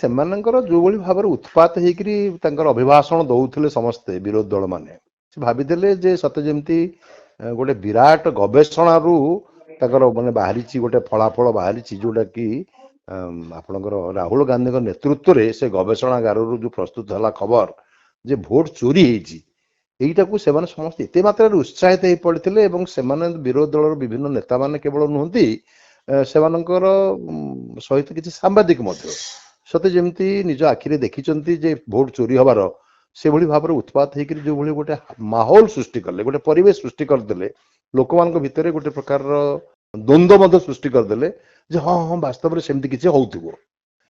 ସେମାନଙ୍କର ଯୋଉଭଳି ଭାବରେ ଉତ୍ପାତ ହେଇକିରି ତାଙ୍କର ଅଭିଭାଷଣ ଦଉଥିଲେ ସମସ୍ତେ ବିରୋଧୀ ଦଳ ମାନେ, ସେ ଭାବିଦେଲେ ଯେ ସତେ ଯେମିତି ଗୋଟେ ବିରାଟ ଗବେଷଣାରୁ ତାଙ୍କର ମାନେ ବାହାରିଛି, ଗୋଟେ ଫଳାଫଳ ବାହାରିଛି ଯୋଉଟା କି ଆପଣଙ୍କର ରାହୁଲ ଗାନ୍ଧୀଙ୍କ ନେତୃତ୍ୱରେ ସେ ଗବେଷଣାଗାରରୁ ଯୋଉ ପ୍ରସ୍ତୁତ ହେଲା ଖବର ଯେ ଭୋଟ ଚୋରି ହେଇଛି, ଏଇଟାକୁ ସେମାନେ ସମସ୍ତେ ଏତେ ମାତ୍ରାରେ ଉତ୍ସାହିତ ହେଇ ପଡିଥିଲେ। ଏବଂ ସେମାନେ ବିରୋଧୀ ଦଳର ବିଭିନ୍ନ ନେତାମାନେ କେବଳ ନୁହନ୍ତି, ସେମାନଙ୍କର ସହିତ କିଛି ସାମ୍ବାଦିକ ମଧ୍ୟ ସତେ ଯେମିତି ନିଜ ଆଖିରେ ଦେଖିଛନ୍ତି ଯେ ଭୋଟ ଚୋରି ହବାର, ସେଭଳି ଭାବରେ ଉତ୍ପାତ ହେଇକରି ଯୋଉଭଳି ଗୋଟେ ମାହୋଲ ସୃଷ୍ଟି କଲେ, ଗୋଟେ ପରିବେଶ ସୃଷ୍ଟି କରିଦେଲେ, ଲୋକମାନଙ୍କ ଭିତରେ ଗୋଟେ ପ୍ରକାରର ଦ୍ୱନ୍ଦ୍ୱ ମଧ୍ୟ ସୃଷ୍ଟି କରିଦେଲେ ଯେ ହଁ ହଁ ବାସ୍ତବରେ ସେମିତି କିଛି ହଉଥିବ।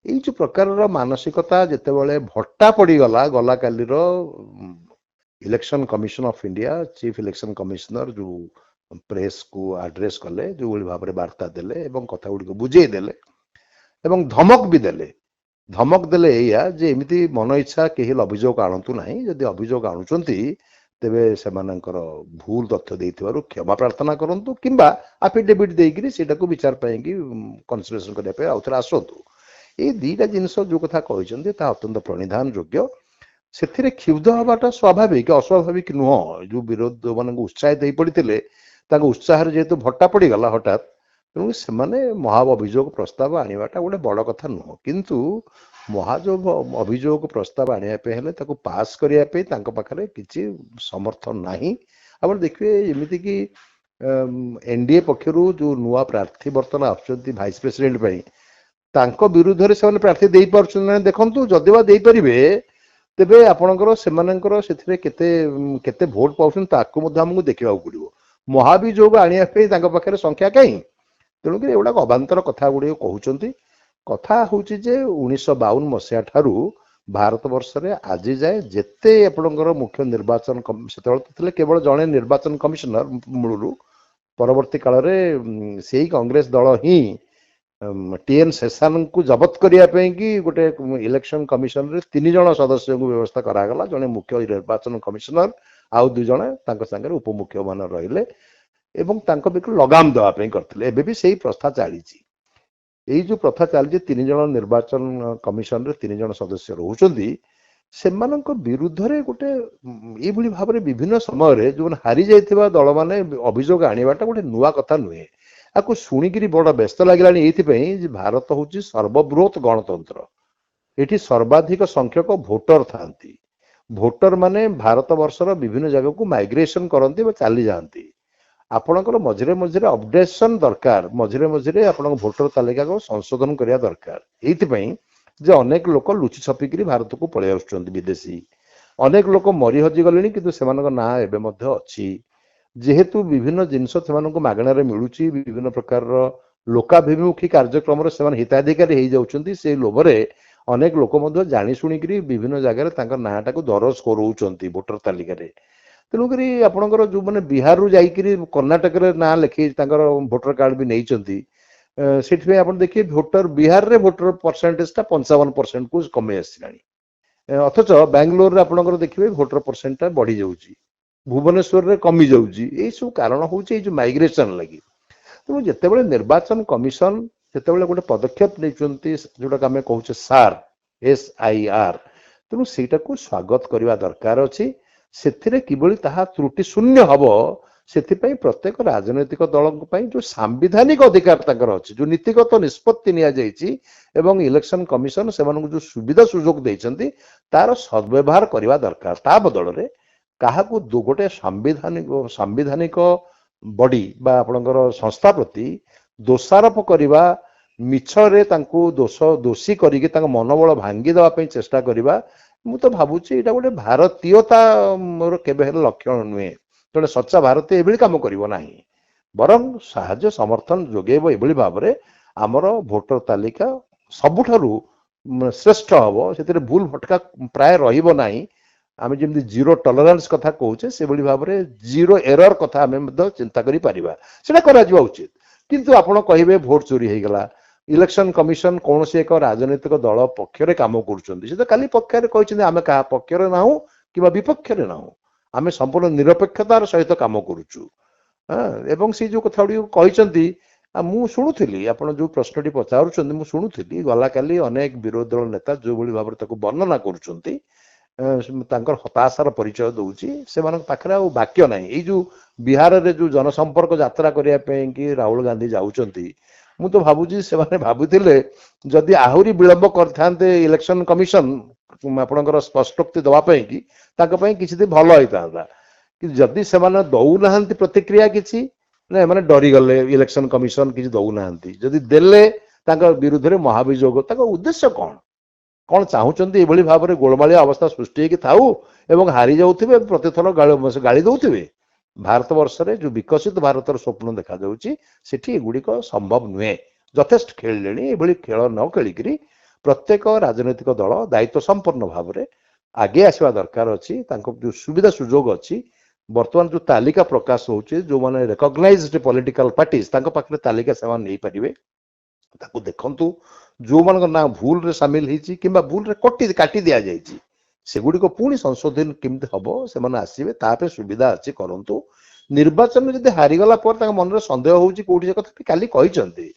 ଏଇ ଯୋଉ ପ୍ରକାରର ମାନସିକତା ଯେତେବେଳେ ଭଟ୍ଟା ପଡିଗଲା ଗଲା କାଲିର election commission of India chief election commissioner ଯୋଉ ପ୍ରେସ କୁ ଆଡ୍ରେସ କଲେ, ଯୋଉଭଳି ଭାବରେ ବାର୍ତ୍ତା ଦେଲେ ଏବଂ କଥା ଗୁଡିକ ବୁଝେଇ ଦେଲେ ଏବଂ ଧମକ ବି ଦେଲେ। ଧମକ ଦେଲେ ଏଇଆ ଯେ ଏମିତି ମନ ଇଚ୍ଛା କେହି ଅଭିଯୋଗ ଆଣନ୍ତୁ ନାହିଁ, ଯଦି ଅଭିଯୋଗ ଆଣୁଛନ୍ତି ତେବେ ସେମାନଙ୍କର ଭୁଲ ତଥ୍ୟ ଦେଇଥିବାରୁ କ୍ଷମା ପ୍ରାର୍ଥନା କରନ୍ତୁ, କିମ୍ବା ଆଫିଡେଭିଟ୍ ଦେଇକିରି ସେଇଟାକୁ ବିଚାର ପାଇଁକି କନସିଡରେସନ କରିବା ପାଇଁ ଆଉଥରେ ଆସନ୍ତୁ। ଏଇ ଦିଟା ଜିନିଷ ଯୋଉ କଥା କହିଛନ୍ତି ତାହା ଅତ୍ୟନ୍ତ ପ୍ରଣିଧାନ ଯୋଗ୍ୟ। ସେଥିରେ କ୍ଷୁବ୍ଧ ହବାଟା ସ୍ୱାଭାବିକ, ଅସ୍ୱାଭାବିକ ନୁହଁ। ଯୋଉ ବିରୋଧୀ ଯୋଉମାନଙ୍କୁ ଉତ୍ସାହିତ ହେଇ ପଡିଥିଲେ, ତାଙ୍କ ଉତ୍ସାହରେ ଯେହେତୁ ଭଟ୍ଟା ପଡିଗଲା ହଠାତ୍, ତେଣୁ ସେମାନେ ମହା ଅଭିଯୋଗ ପ୍ରସ୍ତାବ ଆଣିବାଟା ଗୋଟେ ବଡ କଥା ନୁହଁ। କିନ୍ତୁ ଅଭିଯୋଗ ପ୍ରସ୍ତାବ ଆଣିବା ପାଇଁ ହେଲେ ତାକୁ ପାସ୍ କରିବା ପାଇଁ ତାଙ୍କ ପାଖରେ କିଛି ସମର୍ଥନ ନାହିଁ। ଆପଣ ଦେଖିବେ ଏମିତିକି ଏନଡିଏ ପକ୍ଷରୁ ଯୋଉ ନୂଆ ପ୍ରାର୍ଥୀ ବର୍ତ୍ତମାନ ଆସୁଛନ୍ତି ଭାଇସ ପ୍ରେସିଡେଣ୍ଟ ପାଇଁ, ତାଙ୍କ ବିରୁଦ୍ଧରେ ସେମାନେ ପ୍ରାର୍ଥୀ ଦେଇପାରୁଛନ୍ତି ନା ଦେଖନ୍ତୁ। ଯଦି ବା ଦେଇପାରିବେ ତେବେ ଆପଣଙ୍କର ସେମାନଙ୍କର ସେଥିରେ କେତେ କେତେ ଭୋଟ ପାଉଛନ୍ତି ତାକୁ ମଧ୍ୟ ଆମକୁ ଦେଖିବାକୁ ପଡିବ। ମହାଭିଯୋଗ ଆଣିବା ପାଇଁ ତାଙ୍କ ପାଖରେ ସଂଖ୍ୟା କାହିଁ? ତେଣୁକରି ଏଗୁଡାକ ଅବାନ୍ତର କଥା ଗୁଡିକ କହୁଛନ୍ତି। କଥା ହଉଛି ଯେ 1952 ମସିହା ଠାରୁ ଭାରତ ବର୍ଷରେ ଆଜି ଯାଏ ଯେତେ ଆପଣଙ୍କର ମୁଖ୍ୟ ନିର୍ବାଚନ, ସେତେବେଳେ ଥିଲେ କେବଳ ଜଣେ ନିର୍ବାଚନ କମିଶନର ମୂଳରୁ, ପରବର୍ତ୍ତୀ କାଳରେ ସେଇ କଂଗ୍ରେସ ଦଳ ହିଁ ଟିଏନ ଶେଷାନଙ୍କୁ ଜବତ କରିବା ପାଇଁ କି ଗୋଟେ ଇଲେକ୍ସନ କମିଶନରେ 3 ଜଣ ସଦସ୍ୟଙ୍କୁ ବ୍ୟବସ୍ଥା କରାଗଲା। ଜଣେ ମୁଖ୍ୟ ନିର୍ବାଚନ କମିଶନର, ଆଉ 2 ଜଣ ତାଙ୍କ ସାଙ୍ଗରେ ଉପମୁଖ୍ୟ ମାନେ ରହିଲେ ଏବଂ ତାଙ୍କ ଭିତରୁ ଲଗାମ ଦେବା ପାଇଁ କରିଥିଲେ। ଏବେ ବି ସେଇ ପ୍ରଥା ଚାଲିଛି। ଏଇ ଯୋଉ ପ୍ରଥା ଚାଲିଛି, 3 ଜଣ ନିର୍ବାଚନ କମିଶନରେ 3 ଜଣ ସଦସ୍ୟ ରହୁଛନ୍ତି, ସେମାନଙ୍କ ବିରୁଦ୍ଧରେ ଗୋଟେ ଏଇଭଳି ଭାବରେ ବିଭିନ୍ନ ସମୟରେ ଯୋଉମାନେ ହାରି ଯାଇଥିବା ଦଳମାନେ ଅଭିଯୋଗ ଆଣିବାଟା ଗୋଟେ ନୂଆ କଥା ନୁହେଁ। ଆକୁ ଶୁଣିକିରି ବଡ ବ୍ୟସ୍ତ ଲାଗିଲାଣି ଏଇଥିପାଇଁ ଯେ ଭାରତ ହଉଛି ସର୍ବବୃହତ ଗଣତନ୍ତ୍ର। ଏଠି ସର୍ବାଧିକ ସଂଖ୍ୟକ ଭୋଟର ଥାନ୍ତି। ଭୋଟର ମାନେ ଭାରତ ବର୍ଷର ବିଭିନ୍ନ ଜାଗାକୁ ମାଇଗ୍ରେସନ କରନ୍ତି ବା ଚାଲି ଯାଆନ୍ତି। ଆପଣଙ୍କର ମଝିରେ ମଝିରେ ଅପଡେସନ ଦରକାର, ମଝିରେ ମଝିରେ ଆପଣଙ୍କ ଭୋଟର ତାଲିକାକୁ ସଂଶୋଧନ କରିବା ଦରକାର। ଏଇଥିପାଇଁ ଯେ ଅନେକ ଲୋକ ଲୁଚି ଛପିକିରି ଭାରତକୁ ପଳେଇ ଆସୁଛନ୍ତି ବିଦେଶୀ। ଅନେକ ଲୋକ ମରି ହଜି ଗଲେଣି, କିନ୍ତୁ ସେମାନଙ୍କ ନାଁ ଏବେ ମଧ୍ୟ ଅଛି। ଯେହେତୁ ବିଭିନ୍ନ ଜିନିଷ ସେମାନଙ୍କୁ ମାଗଣାରେ ମିଳୁଛି, ବିଭିନ୍ନ ପ୍ରକାରର ଲୋକାଭିମୁଖୀ କାର୍ଯ୍ୟକ୍ରମରେ ସେମାନେ ହିତାଧିକାରୀ ହେଇଯାଉଛନ୍ତି, ସେଇ ଲୋଭରେ ଅନେକ ଲୋକ ମଧ୍ୟ ଜାଣି ଶୁଣିକିରି ବିଭିନ୍ନ ଜାଗାରେ ତାଙ୍କ ନାଁଟାକୁ ଦରଜ କରଉଛନ୍ତି ଭୋଟର ତାଲିକାରେ। ତେଣୁକରି ଆପଣଙ୍କର ଯୋଉମାନେ ବିହାରରୁ ଯାଇକିରି କର୍ଣ୍ଣାଟକରେ ନାଁ ଲେଖି ତାଙ୍କର ଭୋଟର କାର୍ଡ ବି ନେଇଛନ୍ତି, ସେଥିପାଇଁ ଆପଣ ଦେଖିବେ ବିହାରରେ ଭୋଟର ପରସେଣ୍ଟେଜଟା 55%କୁ କମେଇ ଆସିଲାଣି। ଅଥଚ ବାଙ୍ଗାଲୋରରେ ଆପଣଙ୍କର ଦେଖିବେ ଭୋଟର ପରସେଣ୍ଟଟା ବଢି ଯାଉଛି, ଭୁବନେଶ୍ୱରରେ କମି ଯାଉଛି। ଏଇ ସବୁ କାରଣ ହଉଛି ଏଇ ଯୋଉ ମାଇଗ୍ରେସନ ଲାଗି। ତେଣୁ ଯେତେବେଳେ ନିର୍ବାଚନ କମିଶନ ଯେତେବେଳେ ଗୋଟେ ପଦକ୍ଷେପ ନେଇଛନ୍ତି, ଯୋଉଟାକୁ ଆମେ କହୁଛେ SIR, ତେଣୁ ସେଇଟାକୁ ସ୍ୱାଗତ କରିବା ଦରକାର ଅଛି। ସେଥିରେ କିଭଳି ତାହା ତ୍ରୁଟି ଶୂନ୍ୟ ହବ, ସେଥିପାଇଁ ପ୍ରତ୍ୟେକ ରାଜନୈତିକ ଦଳଙ୍କ ପାଇଁ ଯୋଉ ସାମ୍ବିଧାନିକ ଅଧିକାର ତାଙ୍କର ଅଛି, ଯୋଉ ନୀତିଗତ ନିଷ୍ପତ୍ତି ନିଆଯାଇଛି ଏବଂ ଇଲେକ୍ସନ କମିଶନ ସେମାନଙ୍କୁ ଯୋଉ ସୁବିଧା ସୁଯୋଗ ଦେଇଛନ୍ତି, ତାର ସଦ୍ବ୍ୟବହାର କରିବା ଦରକାର। ତା ବଦଳରେ କାହାକୁ ଗୋଟେ ସାମ୍ବିଧାନିକ ବଡି ବା ଆପଣଙ୍କର ସଂସ୍ଥା ପ୍ରତି ଦୋଷାରୋପ କରିବା, ମିଛରେ ତାଙ୍କୁ ଦୋଷୀ କରିକି ତାଙ୍କ ମନୋବଳ ଭାଙ୍ଗି ଦେବା ପାଇଁ ଚେଷ୍ଟା କରିବା, ମୁଁ ତ ଭାବୁଛି ଏଇଟା ଗୋଟେ ଭାରତୀୟତା ମୋର କେବେ ହେଲେ ଲକ୍ଷଣ ନୁହେଁ। ଜଣେ ସଚ୍ଚା ଭାରତୀୟ ଏଭଳି କାମ କରିବ ନାହିଁ। ବରଂ ସାହାଯ୍ୟ ସମର୍ଥନ ଯୋଗେଇବ ଏଭଳି ଭାବରେ ଆମର ଭୋଟର ତାଲିକା ସବୁଠାରୁ ଶ୍ରେଷ୍ଠ ହବ, ସେଥିରେ ଭୁଲ ଭଟକା ପ୍ରାୟ ରହିବ ନାହିଁ। ଆମେ ଯେମିତି ଜିରୋ ଟଲରାନ୍ସ କଥା କହୁଛେ, ସେଭଳି ଭାବରେ ଜିରୋ ଏରର କଥା ଆମେ ମଧ୍ୟ ଚିନ୍ତା କରିପାରିବା। ସେଟା କରାଯିବା ଉଚିତ। କିନ୍ତୁ ଆପଣ କହିବେ ଭୋଟ ଚୋରି ହେଇଗଲା, ଇଲେକ୍ସନ କମିଶନ କୌଣସି ଏକ ରାଜନୈତିକ ଦଳ ପକ୍ଷରେ କାମ କରୁଛନ୍ତି, ସେ ତ କାଲି ପକ୍ଷରେ କହିଛନ୍ତି ଆମେ କାହା ପକ୍ଷରେ ନାହୁଁ କିମ୍ବା ବିପକ୍ଷରେ ନାହୁଁ, ଆମେ ସମ୍ପୂର୍ଣ୍ଣ ନିରପେକ୍ଷତାର ସହିତ କାମ କରୁଛୁ। ଏବଂ ସେ ଯୋଉ କଥା ଗୁଡ଼ିକ କହିଛନ୍ତି, ମୁଁ ଶୁଣୁଥିଲି ଆପଣ ଯୋଉ ପ୍ରଶ୍ନଟି ପଚାରୁଛନ୍ତି, ମୁଁ ଶୁଣୁଥିଲି ଗଲା କାଲି ଅନେକ ବିରୋଧୀ ଦଳ ନେତା ଯୋଉଭଳି ଭାବରେ ତାକୁ ବର୍ଣ୍ଣନା କରୁଛନ୍ତି, ତାଙ୍କର ହତାଶାର ପରିଚୟ ଦଉଛି। ସେମାନଙ୍କ ପାଖରେ ଆଉ ବାକ୍ୟ ନାହିଁ। ଏଇ ଯୋଉ ବିହାରରେ ଯୋଉ ଜନସମ୍ପର୍କ ଯାତ୍ରା କରିବା ପାଇଁ କି ରାହୁଲ ଗାନ୍ଧୀ ଯାଉଛନ୍ତି, ମୁଁ ତ ଭାବୁଛି ସେମାନେ ଭାବୁଥିଲେ ଯଦି ଆହୁରି ବିଳମ୍ବ କରିଥାନ୍ତେ ଇଲେକ୍ସନ କମିଶନ ଆପଣଙ୍କର ସ୍ପଷ୍ଟୋକ୍ତି ଦବା ପାଇଁ କି, ତାଙ୍କ ପାଇଁ କିଛି ଦିନ ଭଲ ହେଇଥାନ୍ତା। କିନ୍ତୁ ଯଦି ସେମାନେ ଦଉନାହାନ୍ତି ପ୍ରତିକ୍ରିୟା କିଛି, ନା ଏମାନେ ଡରିଗଲେ ଇଲେକ୍ସନ କମିଶନ କିଛି ଦଉନାହାନ୍ତି। ଯଦି ଦେଲେ ତାଙ୍କ ବିରୁଦ୍ଧରେ ମହାଭିଯୋଗ, ତାଙ୍କ ଉଦ୍ଦେଶ୍ୟ କଣ? କଣ ଚାହୁଁଛନ୍ତି ଏଭଳି ଭାବରେ ଗୋଳମାଳିଆ ଅବସ୍ଥା ସୃଷ୍ଟି ହେଇକି ଥାଉ ଏବଂ ହାରି ଯାଉଥିବେ, ପ୍ରତିଥର ଗାଳି ଦଉଥିବେ? ଭାରତ ବର୍ଷରେ ଯୋଉ ବିକଶିତ ଭାରତର ସ୍ୱପ୍ନ ଦେଖାଯାଉଛି, ସେଠି ଏଗୁଡିକ ସମ୍ଭବ ନୁହେଁ। ଯଥେଷ୍ଟ ଖେଳିଲେଣି। ଏଭଳି ଖେଳ ନ ଖେଳିକିରି ପ୍ରତ୍ୟେକ ରାଜନୈତିକ ଦଳ ଦାୟିତ୍ୱ ସମ୍ପନ୍ନ ଭାବରେ ଆଗେଇ ଆସିବା ଦରକାର ଅଛି। ତାଙ୍କ ଯୋଉ ସୁବିଧା ସୁଯୋଗ ଅଛି, ବର୍ତ୍ତମାନ ଯୋଉ ତାଲିକା ପ୍ରକାଶ ହଉଛି, ଯୋଉମାନେ ରେକଗ୍ନାଇଜ୍ଡ ପଲିଟିକାଲ ପାର୍ଟିଜ, ତାଙ୍କ ପାଖରେ ତାଲିକା ସେମାନେ ନେଇପାରିବେ। ତାକୁ ଦେଖନ୍ତୁ। ଯୋଉମାନଙ୍କ ନାଁ ଭୁଲରେ ସାମିଲ ହେଇଛି କିମ୍ବା ଭୁଲରେ କାଟି ଦିଆଯାଇଛି, ସେଗୁଡିକ ପୁଣି ସଂଶୋଧନ କେମିତି ହବ, ସେମାନେ ଆସିବେ, ତା ପାଇଁ ସୁବିଧା ଅଛି, କରନ୍ତୁ। ନିର୍ବାଚନ ଯଦି ହାରିଗଲା ପରେ ତାଙ୍କ ମନରେ ସନ୍ଦେହ ହଉଛି କୋଉଠି, ସେ କଥା କାଲି କହିଛନ୍ତି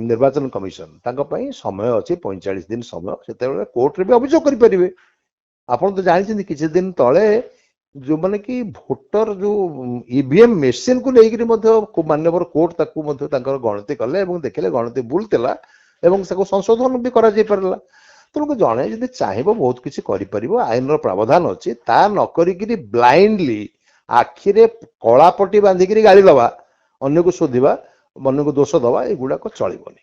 ନିର୍ବାଚନ କମିଶନ, ତାଙ୍କ ପାଇଁ ସମୟ ଅଛି 45 ଦିନ ସମୟ। ସେତେବେଳେ କୋର୍ଟରେ ବି ଅଭିଯୋଗ କରିପାରିବେ। ଆପଣ ତ ଜାଣିଛନ୍ତି କିଛି ଦିନ ତଳେ ଯୋଉମାନେ କି ଭୋଟର ଯୋଉ ଇଭିଏମ ମେସିନକୁ ନେଇକରି ମଧ୍ୟ ମାନ୍ୟବର କୋର୍ଟ ତାକୁ ମଧ୍ୟ ତାଙ୍କର ଗଣତି କଲେ ଏବଂ ଦେଖିଲେ ଗଣତି ଭୁଲ ଥିଲା ଏବଂ ତାକୁ ସଂଶୋଧନ ବି କରାଯାଇ ପାରିଲା। ତେଣୁ ଜଣେ ଯଦି ଚାହିଁବ ବହୁତ କିଛି କରିପାରିବ, ଆଇନର ପ୍ରାବଧାନ ଅଛି। ତା ନ କରିକିରି ବ୍ଲାଇଣ୍ଡଲି ଆଖିରେ କଳାପଟି ବାନ୍ଧିକିରି ଗାଳି ଦବା, ଅନ୍ୟକୁ ଶୋଧିବା, ଅନ୍ୟକୁ ଦୋଷ ଦବା, ଏଗୁଡାକ ଚଳିବନି।